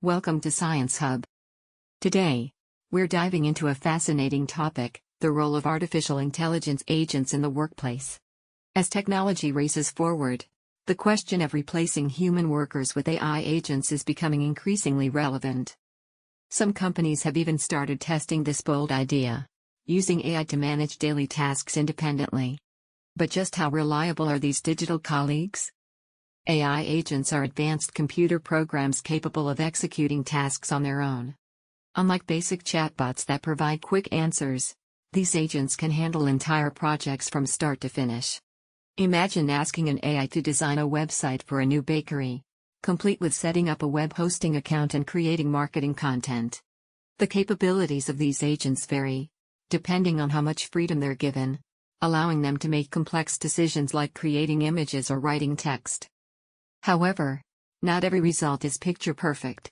Welcome to Science Hub. Today, we're diving into a fascinating topic: the role of artificial intelligence agents in the workplace. As technology races forward, the question of replacing human workers with AI agents is becoming increasingly relevant. Some companies have even started testing this bold idea, using AI to manage daily tasks independently. But just how reliable are these digital colleagues? AI agents are advanced computer programs capable of executing tasks on their own. Unlike basic chatbots that provide quick answers, these agents can handle entire projects from start to finish. Imagine asking an AI to design a website for a new bakery, complete with setting up a web hosting account and creating marketing content. The capabilities of these agents vary, depending on how much freedom they're given, allowing them to make complex decisions like creating images or writing text. However, not every result is picture perfect.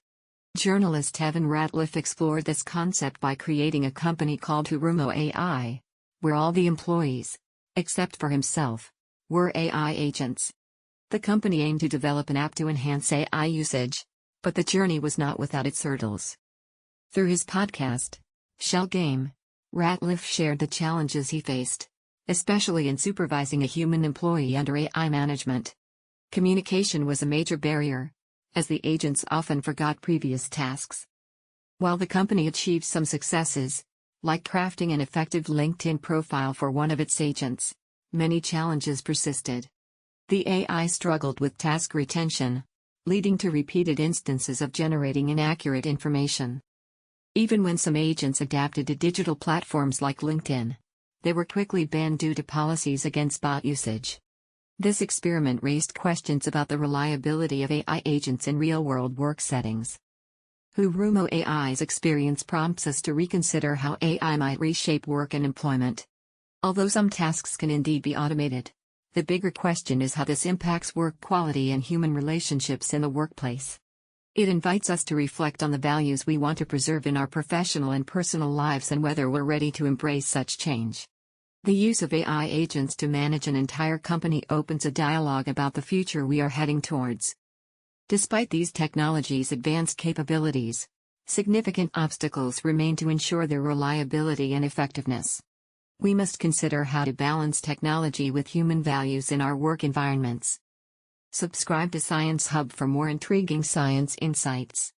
Journalist Evan Ratliff explored this concept by creating a company called HurumoAI, where all the employees, except for himself, were AI agents. The company aimed to develop an app to enhance AI usage, but the journey was not without its hurdles. Through his podcast, Shell Game, Ratliff shared the challenges he faced, especially in supervising a human employee under AI management. Communication was a major barrier, as the agents often forgot previous tasks. While the company achieved some successes, like crafting an effective LinkedIn profile for one of its agents, many challenges persisted. The AI struggled with task retention, leading to repeated instances of generating inaccurate information. Even when some agents adapted to digital platforms like LinkedIn, they were quickly banned due to policies against bot usage. This experiment raised questions about the reliability of AI agents in real-world work settings. HurumoAI's experience prompts us to reconsider how AI might reshape work and employment. Although some tasks can indeed be automated, the bigger question is how this impacts work quality and human relationships in the workplace. It invites us to reflect on the values we want to preserve in our professional and personal lives and whether we're ready to embrace such change. The use of AI agents to manage an entire company opens a dialogue about the future we are heading towards. Despite these technologies' advanced capabilities, significant obstacles remain to ensure their reliability and effectiveness. We must consider how to balance technology with human values in our work environments. Subscribe to Science Hub for more intriguing science insights.